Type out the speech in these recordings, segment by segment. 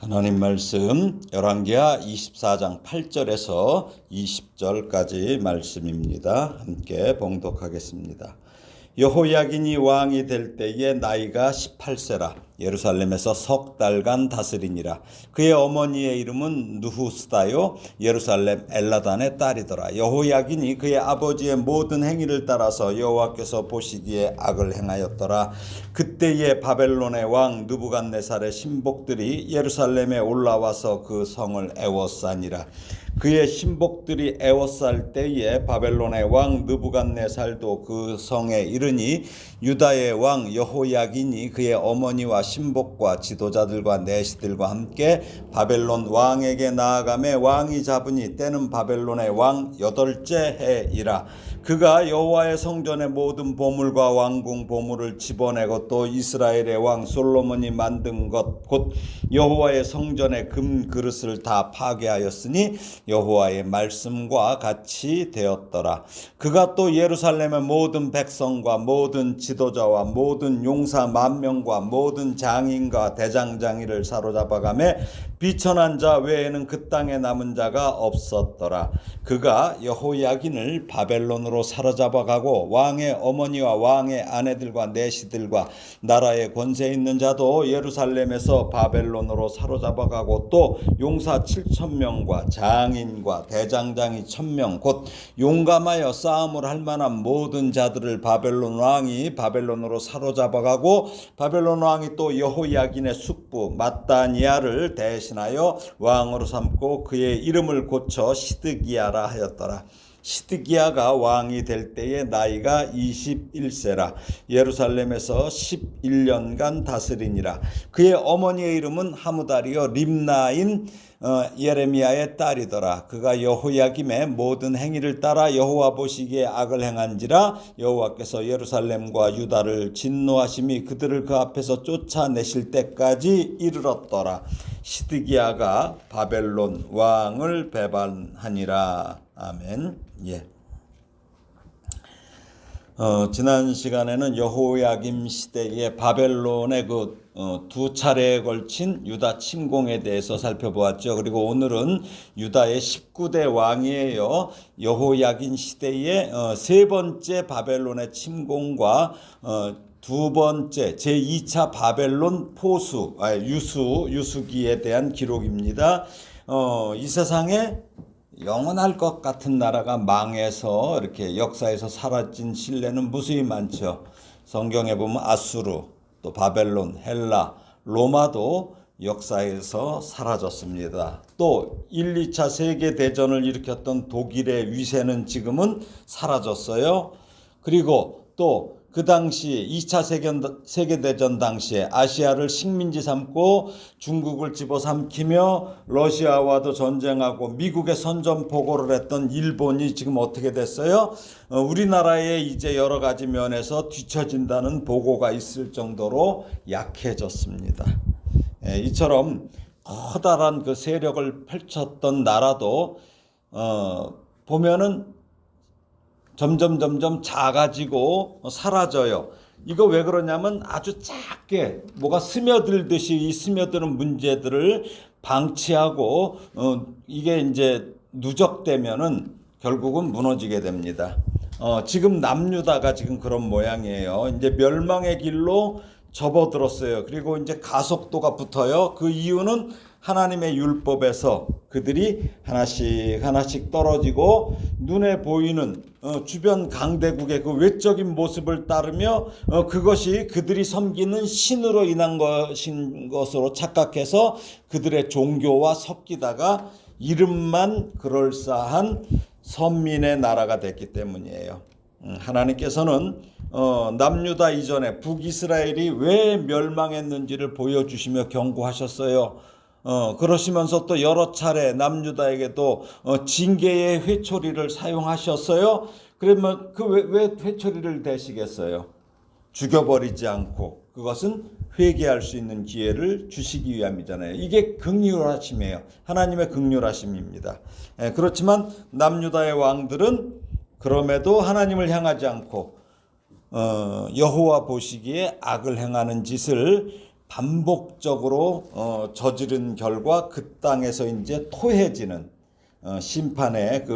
하나님 말씀 열왕기하 24장 8절에서 20절까지 말씀입니다. 함께 봉독하겠습니다. 여호야긴이 왕이 될 때에 나이가 18세라. 예루살렘에서 석 달간 다스리니라. 그의 어머니의 이름은 누후스다요 예루살렘 엘라단의 딸이더라. 여호야긴이 그의 아버지의 모든 행위를 따라서 여호와께서 보시기에 악을 행하였더라. 그때에 바벨론의 왕 느부갓네살의 신복들이 예루살렘에 올라와서 그 성을 애워싸니라. 그의 신복들이 애워쌀 때에 바벨론의 왕 느부갓네살도 그 성에 이르니 유다의 왕 여호야긴이 그의 어머니와 신복과 지도자들과 내시들과 함께 바벨론 왕에게 나아가매 왕이 잡으니 때는 바벨론의 왕 8째 해이라. 그가 여호와의 성전의 모든 보물과 왕궁 보물을 집어내고 또 이스라엘의 왕 솔로몬이 만든 것 곧 여호와의 성전의 금 그릇을 다 파괴하였으니 여호와의 말씀과 같이 되었더라. 그가 또 예루살렘의 모든 백성과 모든 지도자와 모든 용사 10,000명과 모든 장인과 대장장이를 사로잡아가매 비천한 자 외에는 그 땅에 남은 자가 없었더라. 그가 여호야긴을 바벨론으로 사로잡아가고 왕의 어머니와 왕의 아내들과 내시들과 나라의 권세 있는 자도 예루살렘에서 바벨론으로 사로잡아가고 또 용사 7,000명과 장인과 대장장이 1,000명 곧 용감하여 싸움을 할 만한 모든 자들을 바벨론 왕이 바벨론으로 사로잡아가고 바벨론 왕이 또 여호야긴의 숙부 마따니아를 대신하여 왕으로 삼고 그의 이름을 고쳐 시드기야라 하였더라. 시드기야가 왕이 될 때에 나이가 21세라. 예루살렘에서 11년간 다스리니라. 그의 어머니의 이름은 하무다리요 림나인 예레미야의 딸이더라. 그가 여호야김의 모든 행위를 따라 여호와 보시기에 악을 행한지라 여호와께서 예루살렘과 유다를 진노하심이 그들을 그 앞에서 쫓아내실 때까지 이르렀더라. 시드기야가 바벨론 왕을 배반하니라. 아멘. 예. 지난 시간에는 여호야김 시대의 바벨론의 두 차례에 걸친 유다 침공에 대해서 살펴보았죠. 그리고 오늘은 유다의 19대 왕이에요. 여호야긴 시대의 세 번째 바벨론의 침공과 두 번째 제2차 바벨론 포수 유수기에 대한 기록입니다. 이 세상에 영원할 것 같은 나라가 망해서 이렇게 역사에서 사라진 신뢰는 무수히 많죠. 성경에 보면 아수르, 또 바벨론, 헬라, 로마도 역사에서 사라졌습니다. 또 1, 2차 세계대전을 일으켰던 독일의 위세는 지금은 사라졌어요. 그리고 또 그 당시 2차 세계대전 당시에 아시아를 식민지 삼고 중국을 집어삼키며 러시아와도 전쟁하고 미국에 선전포고를 했던 일본이 지금 어떻게 됐어요? 우리나라에 이제 여러 가지 면에서 뒤처진다는 보고가 있을 정도로 약해졌습니다. 이처럼 커다란 그 세력을 펼쳤던 나라도 보면은 점점 작아지고 사라져요. 이거 왜 그러냐면 아주 작게 뭐가 스며들듯이 이 스며드는 문제들을 방치하고 이게 이제 누적되면은 결국은 무너지게 됩니다. 지금 남유다가 지금 그런 모양이에요. 이제 멸망의 길로 접어들었어요. 그리고 이제 가속도가 붙어요. 그 이유는 하나님의 율법에서 그들이 하나씩 떨어지고 눈에 보이는 주변 강대국의 그 외적인 모습을 따르며 그것이 그들이 섬기는 신으로 인한 것인 것으로 착각해서 그들의 종교와 섞이다가 이름만 그럴싸한 선민의 나라가 됐기 때문이에요. 하나님께서는 남유다 이전에 북이스라엘이 왜 멸망했는지를 보여주시며 경고하셨어요. 그러시면서 또 여러 차례 남유다에게도 징계의 회초리를 사용하셨어요. 그러면 왜 회초리를 대시겠어요? 죽여버리지 않고 그것은 회개할 수 있는 기회를 주시기 위함이잖아요. 이게 긍휼하심이에요. 하나님의 긍휼하심입니다. 그렇지만 남유다의 왕들은 그럼에도 하나님을 향하지 않고 여호와 보시기에 악을 행하는 짓을 반복적으로 저지른 결과 그 땅에서 이제 토해지는 심판의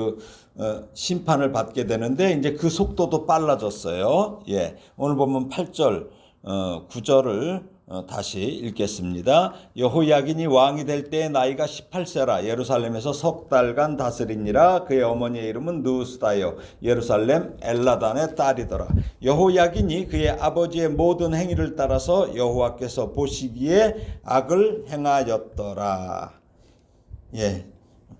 심판을 받게 되는데 이제 그 속도도 빨라졌어요. 예. 오늘 보면 8절, 9절을 다시 읽겠습니다. 여호야긴이 왕이 될 때의 나이가 18세라. 예루살렘에서 석 달간 다스리니라. 그의 어머니의 이름은 느우스다요. 예루살렘 엘라단의 딸이더라. 여호야긴이 그의 아버지의 모든 행위를 따라서 여호와께서 보시기에 악을 행하였더라. 예.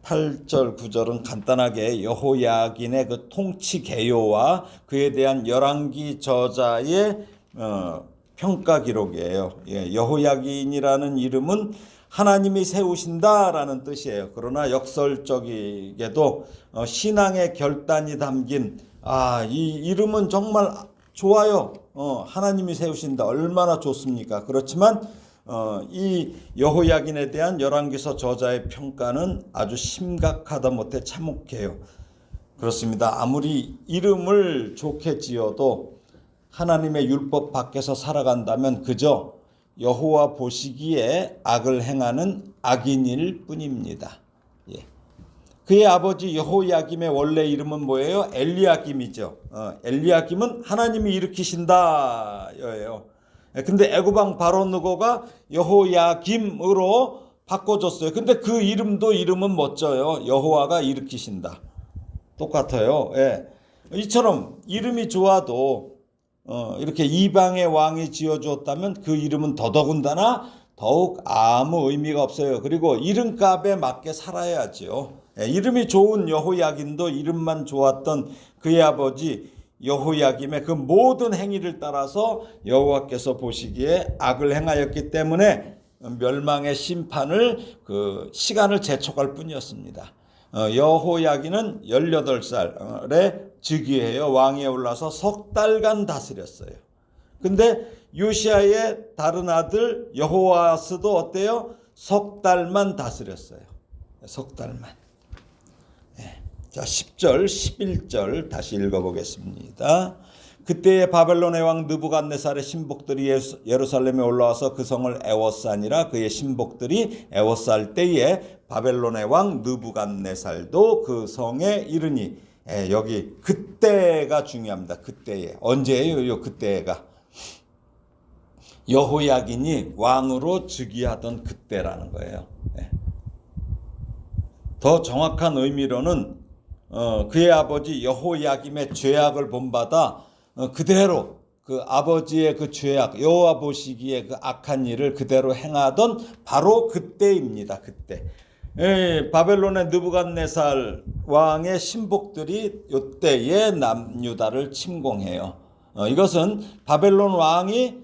8절, 9절은 간단하게 여호야긴의 그 통치 개요와 그에 대한 열왕기 저자의 평가 기록이에요. 예, 여호야긴이라는 이름은 하나님이 세우신다라는 뜻이에요. 그러나 역설적이게도 신앙의 결단이 담긴 이 이름은 정말 좋아요. 하나님이 세우신다. 얼마나 좋습니까? 그렇지만 이 여호야긴에 대한 열왕기서 저자의 평가는 아주 심각하다 못해 참혹해요. 그렇습니다. 아무리 이름을 좋게 지어도 하나님의 율법 밖에서 살아간다면 그저 여호와 보시기에 악을 행하는 악인일 뿐입니다. 예. 그의 아버지 여호야김의 원래 이름은 뭐예요? 엘리야김이죠. 엘리야김은 하나님이 일으키신다예요. 근데 애굽왕 바로느고가 여호야김으로 바꿔줬어요. 근데 그 이름은 멋져요. 여호와가 일으키신다. 똑같아요. 예. 이처럼 이름이 좋아도 이렇게 이방의 왕이 지어주었다면 그 이름은 더더군다나 더욱 아무 의미가 없어요. 그리고 이름값에 맞게 살아야지요. 이름이 좋은 여호야긴도 이름만 좋았던 그의 아버지 여호야김의 그 모든 행위를 따라서 여호와께서 보시기에 악을 행하였기 때문에 멸망의 심판을 시간을 재촉할 뿐이었습니다. 여호야긴은 18살에 즉위해요. 왕위에 올라서 석 달간 다스렸어요. 근데 요시아의 다른 아들 여호아스도 어때요? 석 달만 다스렸어요. 석 달만. 자, 10절, 11절 다시 읽어보겠습니다. 그때에 바벨론의 왕 느부갓네살의 신복들이 예루살렘에 올라와서 그 성을 애워싸니라. 그의 신복들이 애워쌀 때에 바벨론의 왕 느부갓네살도 그 성에 이르니. 여기 그때가 중요합니다. 그때에. 언제예요? 그때가. 여호야긴이 왕으로 즉위하던 그때라는 거예요. 더 정확한 의미로는 그의 아버지 여호야김의 죄악을 본받아 그대로 그 아버지의 그 죄악, 여호와 보시기에 그 악한 일을 그대로 행하던 바로 그때입니다. 그때. 바벨론의 느부갓네살 왕의 신복들이 이때에 남유다를 침공해요. 이것은 바벨론 왕이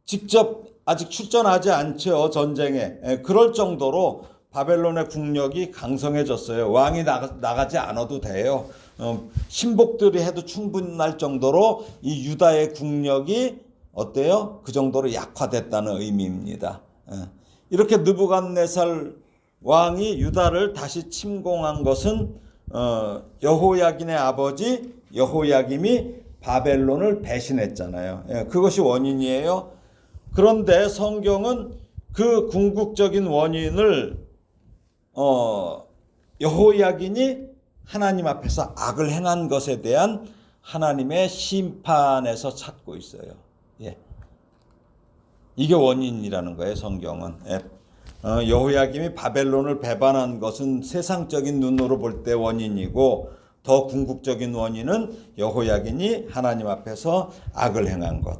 직접 아직 출전하지 않죠. 전쟁에. 그럴 정도로 바벨론의 국력이 강성해졌어요. 왕이 나가지 않아도 돼요. 신복들이 해도 충분할 정도로 이 유다의 국력이 어때요? 그 정도로 약화됐다는 의미입니다. 이렇게 느부갓네살 왕이 유다를 다시 침공한 것은 여호야긴의 아버지 여호야김이 바벨론을 배신했잖아요. 그것이 원인이에요. 그런데 성경은 그 궁극적인 원인을 여호야긴이 하나님 앞에서 악을 행한 것에 대한 하나님의 심판에서 찾고 있어요. 예. 이게 원인이라는 거예요. 성경은. 여호야김이 바벨론을 배반한 것은 세상적인 눈으로 볼 때 원인이고 더 궁극적인 원인은 여호야긴이 하나님 앞에서 악을 행한 것.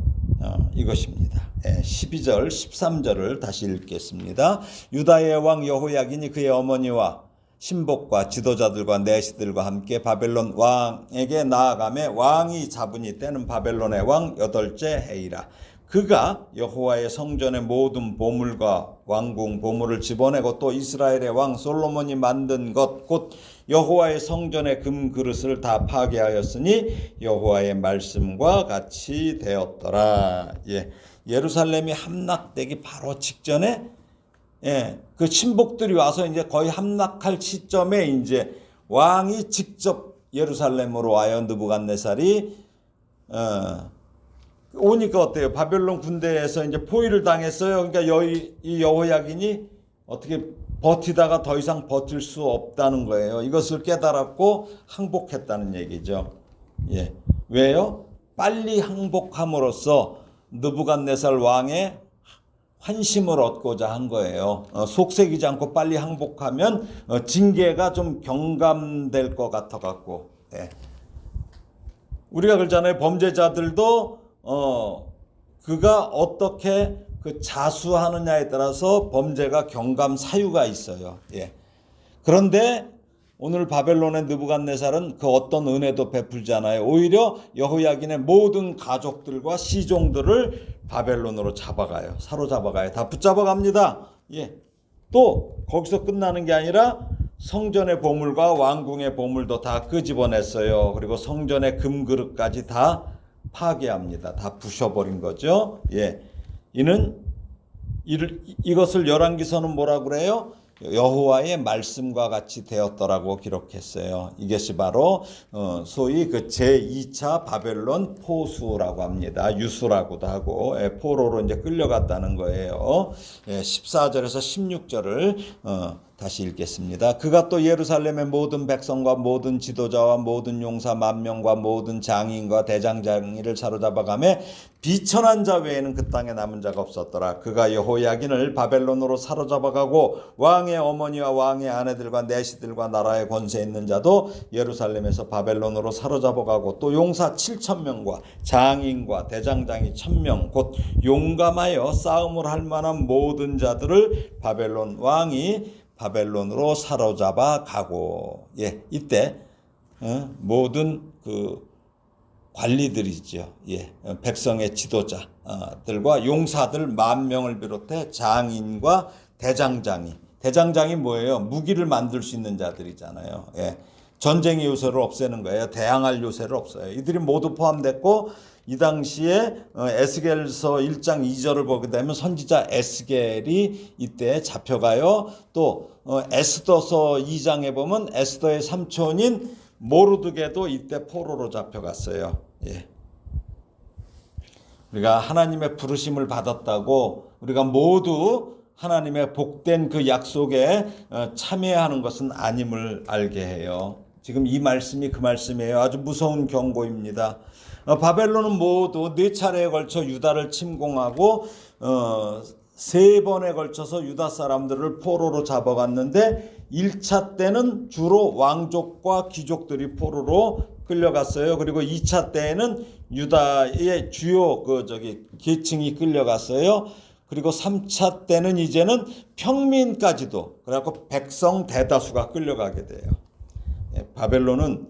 이것입니다. 12절, 13절을 다시 읽겠습니다. 유다의 왕 여호야긴이 그의 어머니와 신복과 지도자들과 내시들과 함께 바벨론 왕에게 나아가매 왕이 잡으니 때는 바벨론의 왕 8째 해이라. 그가 여호와의 성전의 모든 보물과 왕궁 보물을 집어내고 또 이스라엘의 왕 솔로몬이 만든 것 곧 여호와의 성전의 금 그릇을 다 파괴하였으니 여호와의 말씀과 같이 되었더라. 예루살렘이 함락되기 바로 직전에 그 신복들이 와서 이제 거의 함락할 시점에 이제 왕이 직접 예루살렘으로 와요. 느부갓네살이 오니까 어때요? 바벨론 군대에서 이제 포위를 당했어요. 그러니까 이 여호야긴이 어떻게 버티다가 더 이상 버틸 수 없다는 거예요. 이것을 깨달았고 항복했다는 얘기죠. 예. 왜요? 빨리 항복함으로써 느부갓네살 왕의 환심을 얻고자 한 거예요. 속색이지 않고 빨리 항복하면 징계가 좀 경감될 것 같아 갖고. 예. 우리가 그러잖아요. 범죄자들도 그가 어떻게 그 자수하느냐에 따라서 범죄가 경감 사유가 있어요. 예. 그런데 오늘 바벨론의 느부갓네살은 그 어떤 은혜도 베풀지 않아요. 오히려 여호야긴의 모든 가족들과 시종들을 바벨론으로 잡아가요. 사로잡아가요. 다 붙잡아갑니다. 예. 또 거기서 끝나는 게 아니라 성전의 보물과 왕궁의 보물도 다 끄집어냈어요. 그리고 성전의 금그릇까지 다 파괴합니다. 다 부셔버린 거죠. 예. 이것을 열왕기서는 뭐라 그래요? 여호와의 말씀과 같이 되었더라고 기록했어요. 이것이 바로 소위 그 제2차 바벨론 포수라고 합니다. 유수라고도 하고 포로로 이제 끌려갔다는 거예요. 14절에서 16절을 다시 읽겠습니다. 그가 또 예루살렘의 모든 백성과 모든 지도자와 모든 용사 만명과 모든 장인과 대장장이를 사로잡아가매 비천한 자 외에는 그 땅에 남은 자가 없었더라. 그가 여호야긴을 바벨론으로 사로잡아가고 왕의 어머니와 왕의 아내들과 내시들과 나라의 권세 있는 자도 예루살렘에서 바벨론으로 사로잡아가고 또 용사 7,000명과 장인과 대장장이 1,000명 곧 용감하여 싸움을 할 만한 모든 자들을 바벨론 왕이 바벨론으로 사로잡아 가고. 예, 이때 모든 그 관리들이죠. 예, 백성의 지도자들과 용사들 10,000명을 비롯해 장인과 대장장이 뭐예요? 무기를 만들 수 있는 자들이잖아요. 예, 전쟁의 요새를 없애는 거예요. 대항할 요새를 없어요. 이들이 모두 포함됐고 이 당시에 에스겔서 1장 2절을 보게 되면 선지자 에스겔이 이때 잡혀가요. 또 에스더서 2장에 보면 에스더의 삼촌인 모르드게도 이때 포로로 잡혀갔어요. 예. 우리가 하나님의 부르심을 받았다고 우리가 모두 하나님의 복된 그 약속에 참여하는 것은 아님을 알게 해요. 지금 이 말씀이 그 말씀이에요. 아주 무서운 경고입니다. 바벨론은 모두 4차례에 걸쳐 유다를 침공하고 3번에 걸쳐서 유다 사람들을 포로로 잡아갔는데 1차 때는 주로 왕족과 귀족들이 포로로 끌려갔어요. 그리고 2차 때에는 유다의 주요 계층이 끌려갔어요. 그리고 3차 때는 이제는 평민까지도 그래갖고 백성 대다수가 끌려가게 돼요. 바벨론은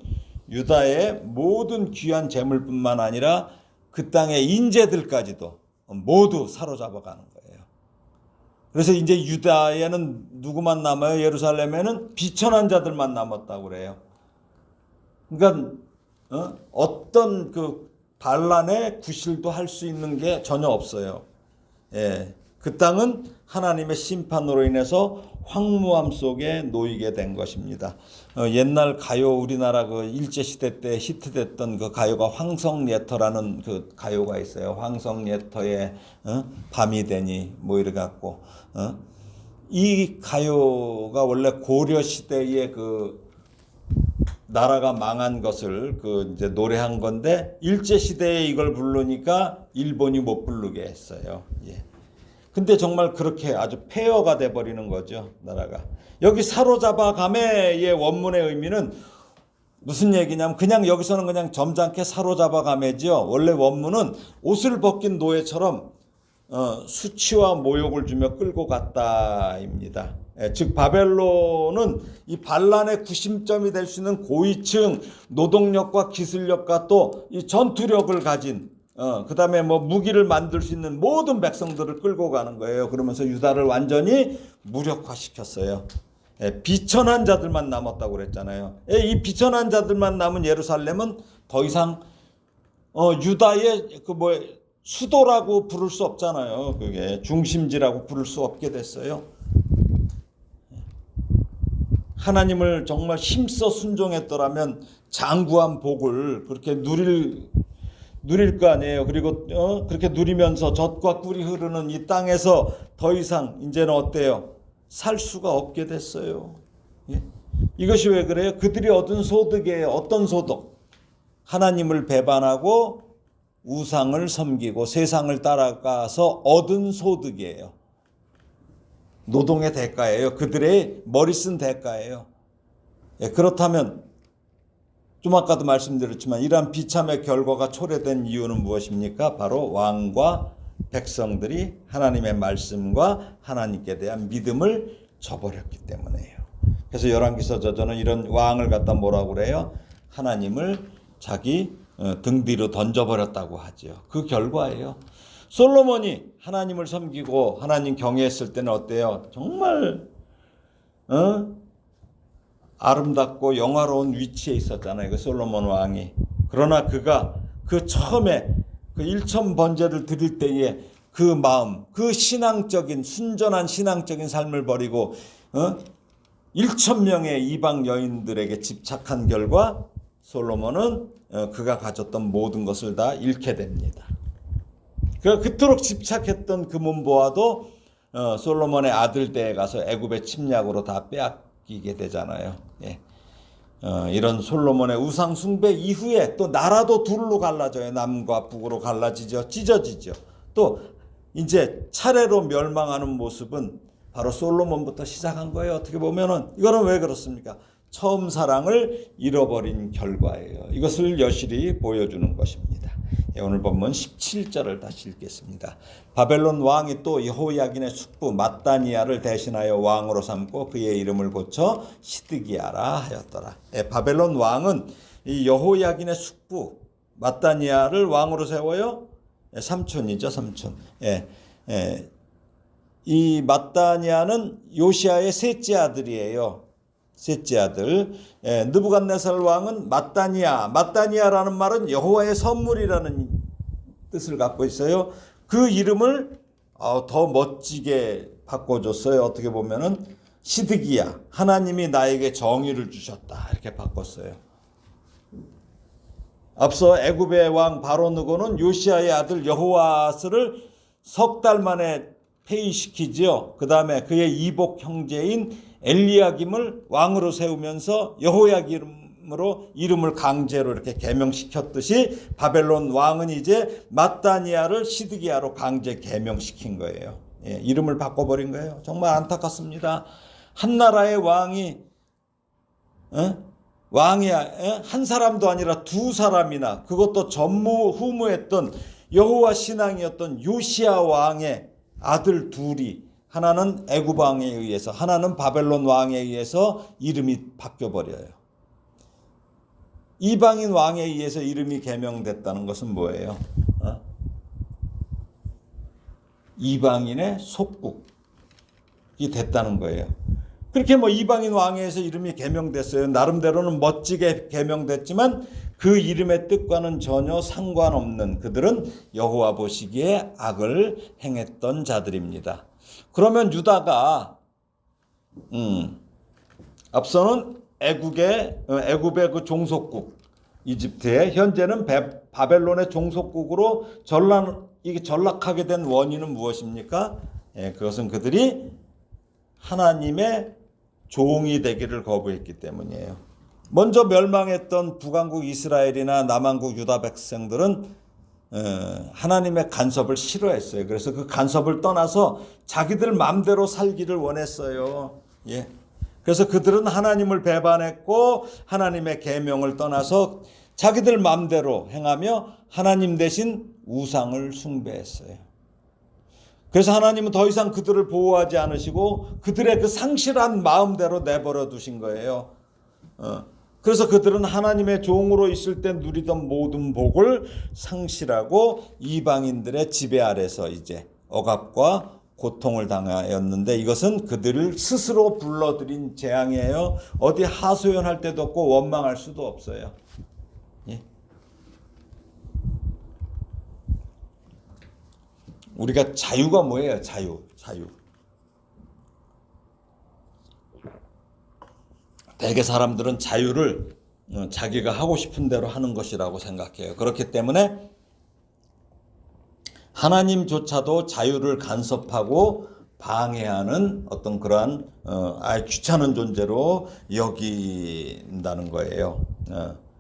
유다의 모든 귀한 재물뿐만 아니라 그 땅의 인재들까지도 모두 사로잡아가는 거예요. 그래서 이제 유다에는 누구만 남아요? 예루살렘에는 비천한 자들만 남았다고 그래요. 그러니까 어떤 그 반란의 구실도 할 수 있는 게 전혀 없어요. 예, 그 땅은 하나님의 심판으로 인해서 황무함 속에 놓이게 된 것입니다. 옛날 가요 우리나라 그 일제시대 때 히트됐던 그 가요가 황성예터라는 그 가요가 있어요. 황성예터의 밤이 되니 뭐 이래 갖고 이 가요가 원래 고려 시대의 그 나라가 망한 것을 그 이제 노래한 건데 일제 시대에 이걸 부르니까 일본이 못 부르게 했어요. 예. 근데 정말 그렇게 아주 폐허가 돼 버리는 거죠, 나라가. 여기 사로잡아 가매의 원문의 의미는 무슨 얘기냐면 그냥 여기서는 그냥 점잖게 사로잡아 가매죠. 원래 원문은 옷을 벗긴 노예처럼 수치와 모욕을 주며 끌고 갔다입니다. 즉 바벨론은 이 반란의 구심점이 될 수 있는 고위층 노동력과 기술력과 또 이 전투력을 가진 그 다음에 뭐 무기를 만들 수 있는 모든 백성들을 끌고 가는 거예요. 그러면서 유다를 완전히 무력화시켰어요. 비천한 자들만 남았다고 그랬잖아요. 이 비천한 자들만 남은 예루살렘은 더 이상 유다의 수도라고 부를 수 없잖아요. 그게 중심지라고 부를 수 없게 됐어요. 하나님을 정말 힘써 순종했더라면 장구한 복을 그렇게 누릴 누릴 거 아니에요. 그리고 그렇게 누리면서 젖과 꿀이 흐르는 이 땅에서 더 이상 이제는 어때요? 살 수가 없게 됐어요. 예? 이것이 왜 그래요? 그들이 얻은 소득이에요. 어떤 소득? 하나님을 배반하고 우상을 섬기고 세상을 따라가서 얻은 소득이에요. 노동의 대가예요. 그들의 머리 쓴 대가예요. 예, 그렇다면 좀 아까도 말씀드렸지만 이러한 비참의 결과가 초래된 이유는 무엇입니까? 바로 왕과 백성들이 하나님의 말씀과 하나님께 대한 믿음을 저버렸기 때문이에요. 그래서 열왕기서 저자는 이런 왕을 갖다 뭐라고 그래요? 하나님을 자기 등 뒤로 던져버렸다고 하죠. 그 결과예요. 솔로몬이 하나님을 섬기고 하나님 경외했을 때는 어때요? 정말 아름답고 영화로운 위치에 있었잖아요. 그 솔로몬 왕이. 그러나 그가 그 처음에 그 일천 번제를 드릴 때에 그 마음, 그 신앙적인 순전한 신앙적인 삶을 버리고 1,000명의 이방 여인들에게 집착한 결과 솔로몬은 그가 가졌던 모든 것을 다 잃게 됩니다. 그가 그토록 집착했던 그 문보화도 솔로몬의 아들 때에 가서 애굽의 침략으로 다 빼앗기게 되잖아요. 예. 이런 솔로몬의 우상 숭배 이후에 또 나라도 둘로 갈라져요. 남과 북으로 갈라지죠. 찢어지죠. 또 이제 차례로 멸망하는 모습은 바로 솔로몬부터 시작한 거예요. 어떻게 보면은 이거는 왜 그렇습니까? 처음 사랑을 잃어버린 결과예요. 이것을 여실히 보여주는 것입니다. 오늘 본문 17절을 다시 읽겠습니다. 바벨론 왕이 또 여호야긴의 숙부 마따니아를 대신하여 왕으로 삼고 그의 이름을 고쳐 시드기야라 하였더라. 바벨론 왕은 이 여호야긴의 숙부 마따니아를 왕으로 세워요. 삼촌이죠, 삼촌. 이 마따니아는 요시아의 셋째 아들이에요. 셋째 아들. 느부갓네살 왕은 마따니아라는 말은 여호와의 선물이라는 뜻을 갖고 있어요. 그 이름을 더 멋지게 바꿔줬어요. 어떻게 보면은 시드기야, 하나님이 나에게 정의를 주셨다, 이렇게 바꿨어요. 앞서 애굽의 왕 바로느고는 요시아의 아들 여호아스를 석 달 만에 폐위시키지요. 그 다음에 그의 이복 형제인 엘리야김을 왕으로 세우면서 여호야김으로 이름을 강제로 이렇게 개명시켰듯이 바벨론 왕은 이제 마따니아를 시드기야로 강제 개명시킨 거예요. 이름을 바꿔버린 거예요. 정말 안타깝습니다. 한 나라의 왕이 한 사람도 아니라 두 사람이나, 그것도 전무후무했던 여호와 신앙이었던 요시야 왕의 아들 둘이, 하나는 애굽 왕에 의해서, 하나는 바벨론 왕에 의해서 이름이 바뀌어버려요. 이방인 왕에 의해서 이름이 개명됐다는 것은 뭐예요? 이방인의 속국이 됐다는 거예요. 그렇게 이방인 왕에 의해서 이름이 개명됐어요. 나름대로는 멋지게 개명됐지만 그 이름의 뜻과는 전혀 상관없는, 그들은 여호와 보시기에 악을 행했던 자들입니다. 그러면 유다가 앞서는 애굽의 그 종속국 이집트에, 현재는 바벨론의 종속국으로 전락하게 된 원인은 무엇입니까? 그것은 그들이 하나님의 종이 되기를 거부했기 때문이에요. 먼저 멸망했던 북왕국 이스라엘이나 남왕국 유다 백성들은 하나님의 간섭을 싫어했어요. 그래서 그 간섭을 떠나서 자기들 마음대로 살기를 원했어요. 그래서 그들은 하나님을 배반했고 하나님의 계명을 떠나서 자기들 마음대로 행하며 하나님 대신 우상을 숭배했어요. 그래서 하나님은 더 이상 그들을 보호하지 않으시고 그들의 그 상실한 마음대로 내버려 두신 거예요. 그래서 그들은 하나님의 종으로 있을 때 누리던 모든 복을 상실하고 이방인들의 지배 아래서 이제 억압과 고통을 당하였는데, 이것은 그들을 스스로 불러들인 재앙이에요. 어디 하소연할 데도 없고 원망할 수도 없어요. 우리가 자유가 뭐예요? 자유. 대개 사람들은 자유를 자기가 하고 싶은 대로 하는 것이라고 생각해요. 그렇기 때문에 하나님조차도 자유를 간섭하고 방해하는 어떤 그러한 귀찮은 존재로 여긴다는 거예요.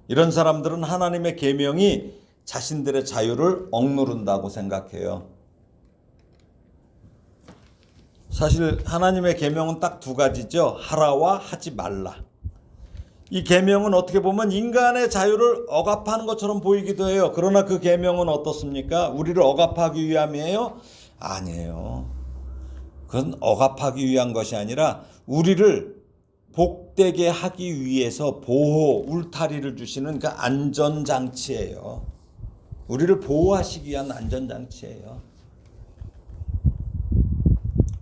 이런 사람들은 하나님의 계명이 자신들의 자유를 억누른다고 생각해요. 사실 하나님의 계명은 딱 두 가지죠. 하라와 하지 말라. 이 계명은 어떻게 보면 인간의 자유를 억압하는 것처럼 보이기도 해요. 그러나 그 계명은 어떻습니까? 우리를 억압하기 위함이에요? 아니에요. 그건 억압하기 위한 것이 아니라 우리를 복되게 하기 위해서 보호, 울타리를 주시는 그 안전장치예요. 우리를 보호하시기 위한 안전장치예요.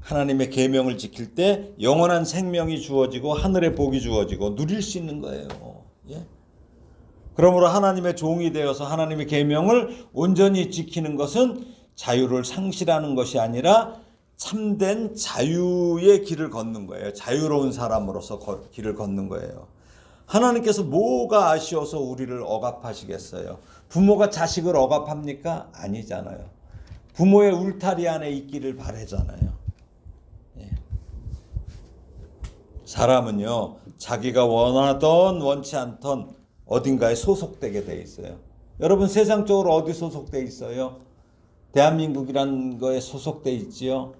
하나님의 계명을 지킬 때 영원한 생명이 주어지고 하늘의 복이 주어지고 누릴 수 있는 거예요. 예? 그러므로 하나님의 종이 되어서 하나님의 계명을 온전히 지키는 것은 자유를 상실하는 것이 아니라 참된 자유의 길을 걷는 거예요. 자유로운 사람으로서 길을 걷는 거예요. 하나님께서 뭐가 아쉬워서 우리를 억압하시겠어요? 부모가 자식을 억압합니까? 아니잖아요. 부모의 울타리 안에 있기를 바라잖아요. 사람은요, 자기가 원하던 원치 않던 어딘가에 소속되게 돼 있어요. 여러분 세상적으로 어디 소속돼 있어요? 대한민국이라는 거에 소속돼 있지요.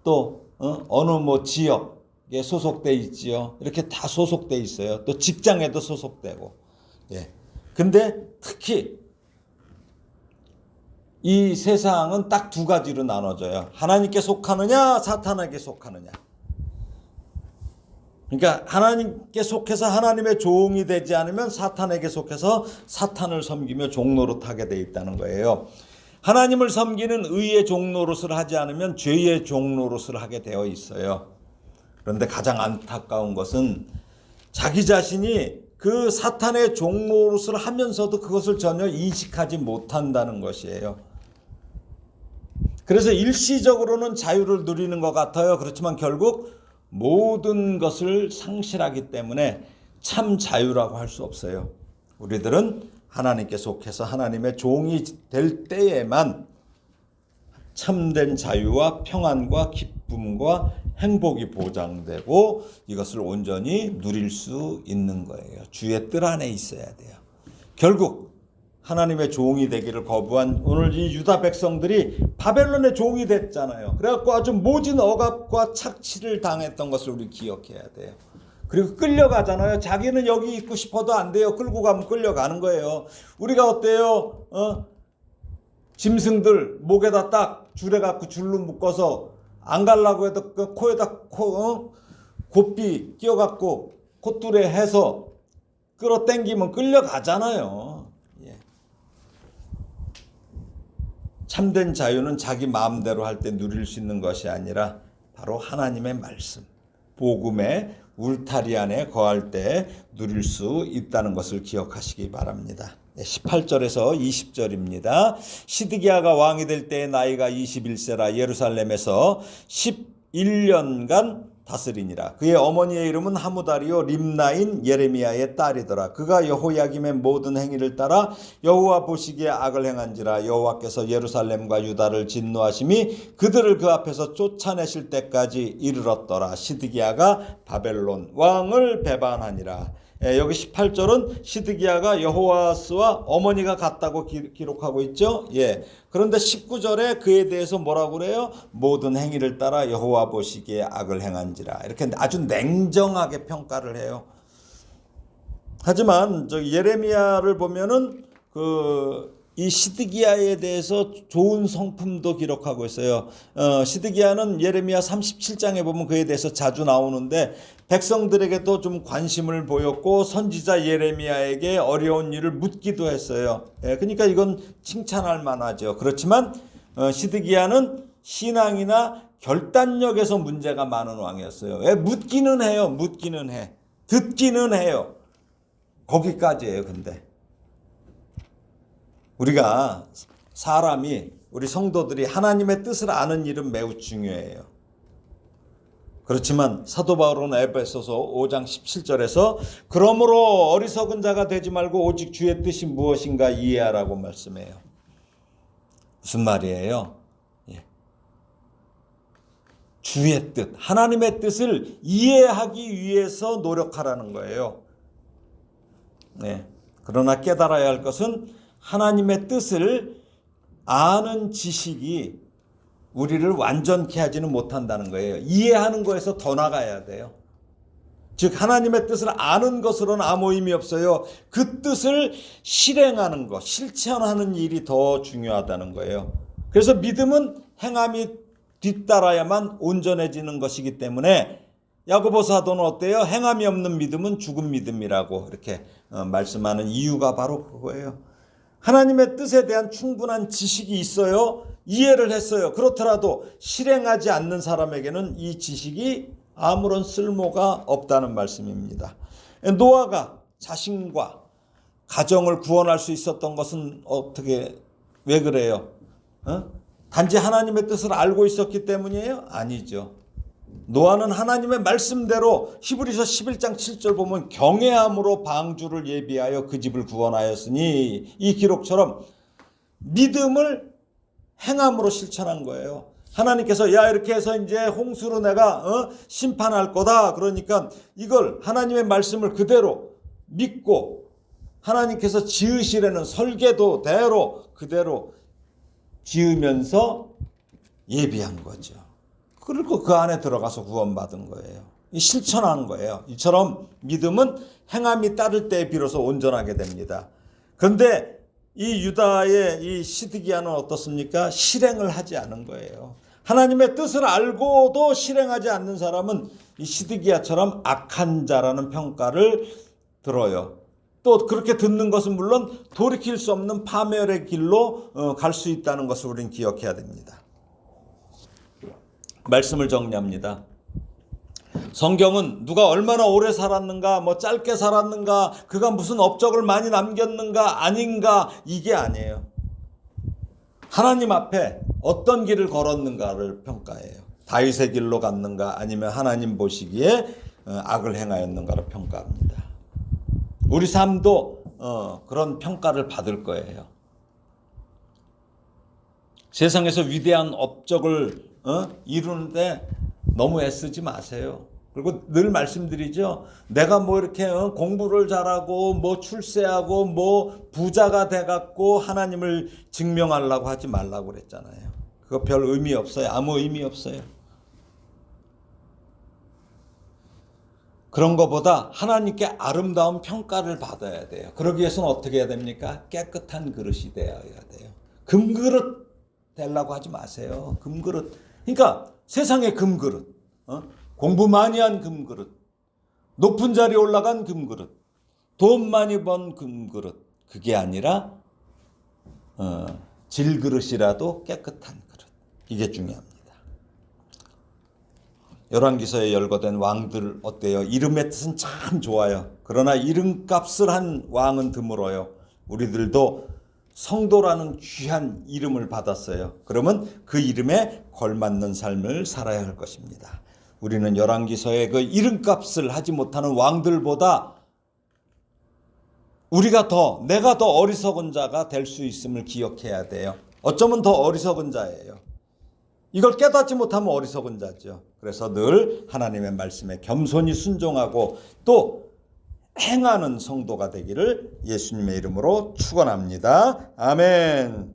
또 어느 지역에 소속돼 있지요. 이렇게 다 소속돼 있어요. 또 직장에도 소속되고. 예. 근데 특히 이 세상은 딱 두 가지로 나눠져요. 하나님께 속하느냐, 사탄에게 속하느냐. 그러니까 하나님께 속해서 하나님의 종이 되지 않으면 사탄에게 속해서 사탄을 섬기며 종노릇하게 돼 있다는 거예요. 하나님을 섬기는 의의 종노릇을 하지 않으면 죄의 종노릇을 하게 되어 있어요. 그런데 가장 안타까운 것은 자기 자신이 그 사탄의 종노릇을 하면서도 그것을 전혀 인식하지 못한다는 것이에요. 그래서 일시적으로는 자유를 누리는 것 같아요. 그렇지만 결국 모든 것을 상실하기 때문에 참 자유라고 할 수 없어요. 우리들은 하나님께 속해서 하나님의 종이 될 때에만 참된 자유와 평안과 기쁨과 행복이 보장되고 이것을 온전히 누릴 수 있는 거예요. 주의 뜰 안에 있어야 돼요. 결국 하나님의 종이 되기를 거부한 오늘 이 유다 백성들이 바벨론의 종이 됐잖아요. 그래갖고 아주 모진 억압과 착취를 당했던 것을 우리 기억해야 돼요. 그리고 끌려가잖아요. 자기는 여기 있고 싶어도 안 돼요. 끌고 가면 끌려가는 거예요. 우리가 어때요? 짐승들 목에다 딱 줄여갖고 줄로 묶어서 안 가려고 해도 그 코에다 곱비 끼워갖고 콧줄에 해서 끌어당기면 끌려가잖아요. 참된 자유는 자기 마음대로 할 때 누릴 수 있는 것이 아니라 바로 하나님의 말씀, 복음의 울타리 안에 거할 때 누릴 수 있다는 것을 기억하시기 바랍니다. 18절에서 20절입니다. 시드기야가 왕이 될 때의 나이가 21세라 예루살렘에서 11년간 다스리니라. 그의 어머니의 이름은 하무다리요 림나인 예레미야의 딸이더라. 그가 여호야김의 모든 행위를 따라 여호와 보시기에 악을 행한지라. 여호와께서 예루살렘과 유다를 진노하심이 그들을 그 앞에서 쫓아내실 때까지 이르렀더라. 시드기야가 바벨론 왕을 배반하니라. 여기 18절은 시드기야가 여호아스와 어머니가 같다고 기록하고 있죠. 그런데 19절에 그에 대해서 뭐라고 그래요? 모든 행위를 따라 여호와 보시기에 악을 행한지라. 이렇게 아주 냉정하게 평가를 해요. 하지만 예레미야를 보면은 이 시드기야에 대해서 좋은 성품도 기록하고 있어요. 시드기야는 예레미야 37장에 보면 그에 대해서 자주 나오는데 백성들에게도 좀 관심을 보였고 선지자 예레미야에게 어려운 일을 묻기도 했어요. 그러니까 이건 칭찬할 만하죠. 그렇지만 시드기야는 신앙이나 결단력에서 문제가 많은 왕이었어요. 묻기는 해요. 묻기는 해. 듣기는 해요. 거기까지예요. 근데 우리가 우리 성도들이 하나님의 뜻을 아는 일은 매우 중요해요. 그렇지만 사도 바울은 에베소서 5장 17절에서 그러므로 어리석은 자가 되지 말고 오직 주의 뜻이 무엇인가 이해하라고 말씀해요. 무슨 말이에요? 주의 뜻, 하나님의 뜻을 이해하기 위해서 노력하라는 거예요. 네. 그러나 깨달아야 할 것은 하나님의 뜻을 아는 지식이 우리를 완전케 하지는 못한다는 거예요. 이해하는 거에서 더 나가야 돼요. 즉 하나님의 뜻을 아는 것으로는 아무 의미 없어요. 그 뜻을 실행하는 것, 실천하는 일이 더 중요하다는 거예요. 그래서 믿음은 행함이 뒤따라야만 온전해지는 것이기 때문에 야고보 사도는 어때요? 행함이 없는 믿음은 죽은 믿음이라고 이렇게 말씀하는 이유가 바로 그거예요. 하나님의 뜻에 대한 충분한 지식이 있어요. 이해를 했어요. 그렇더라도 실행하지 않는 사람에게는 이 지식이 아무런 쓸모가 없다는 말씀입니다. 노아가 자신과 가정을 구원할 수 있었던 것은 왜 그래요? 단지 하나님의 뜻을 알고 있었기 때문이에요? 아니죠. 노아는 하나님의 말씀대로 히브리서 11장 7절 보면 경외함으로 방주를 예비하여 그 집을 구원하였으니 이 기록처럼 믿음을 행함으로 실천한 거예요. 하나님께서 야 이렇게 해서 이제 홍수로 내가 심판할 거다. 그러니까 이걸 하나님의 말씀을 그대로 믿고 하나님께서 지으시려는 설계도대로 그대로 지으면서 예비한 거죠. 그리고 그 안에 들어가서 구원받은 거예요. 실천한 거예요. 이처럼 믿음은 행함이 따를 때에 비로소 온전하게 됩니다. 그런데 이 유다의 이 시드기야는 어떻습니까? 실행을 하지 않은 거예요. 하나님의 뜻을 알고도 실행하지 않는 사람은 이 시드기야처럼 악한 자라는 평가를 들어요. 또 그렇게 듣는 것은 물론 돌이킬 수 없는 파멸의 길로 갈 수 있다는 것을 우리는 기억해야 됩니다. 말씀을 정리합니다. 성경은 누가 얼마나 오래 살았는가, 짧게 살았는가, 그가 무슨 업적을 많이 남겼는가, 아닌가, 이게 아니에요. 하나님 앞에 어떤 길을 걸었는가를 평가해요. 다윗의 길로 갔는가, 아니면 하나님 보시기에 악을 행하였는가를 평가합니다. 우리 삶도 그런 평가를 받을 거예요. 세상에서 위대한 업적을 이루는데 너무 애쓰지 마세요. 그리고 늘 말씀드리죠. 내가 이렇게 공부를 잘하고 출세하고 부자가 돼갖고 하나님을 증명하려고 하지 말라고 그랬잖아요. 그거 별 의미 없어요. 아무 의미 없어요. 그런 것보다 하나님께 아름다운 평가를 받아야 돼요. 그러기 위해서는 어떻게 해야 됩니까? 깨끗한 그릇이 되어야 돼요. 금그릇 되려고 하지 마세요. 금그릇. 그러니까 세상의 금그릇, 공부 많이 한 금그릇, 높은 자리에 올라간 금그릇, 돈 많이 번 금그릇, 그게 아니라 질그릇이라도 깨끗한 그릇. 이게 중요합니다. 열왕기서에 열거된 왕들 어때요? 이름의 뜻은 참 좋아요. 그러나 이름값을 한 왕은 드물어요. 우리들도 성도라는 귀한 이름을 받았어요. 그러면 그 이름에 걸맞는 삶을 살아야 할 것입니다. 우리는 열왕기서의 그 이름값을 하지 못하는 왕들보다 내가 더 어리석은 자가 될 수 있음을 기억해야 돼요. 어쩌면 더 어리석은 자예요. 이걸 깨닫지 못하면 어리석은 자죠. 그래서 늘 하나님의 말씀에 겸손히 순종하고 또 행하는 성도가 되기를 예수님의 이름으로 축원합니다. 아멘.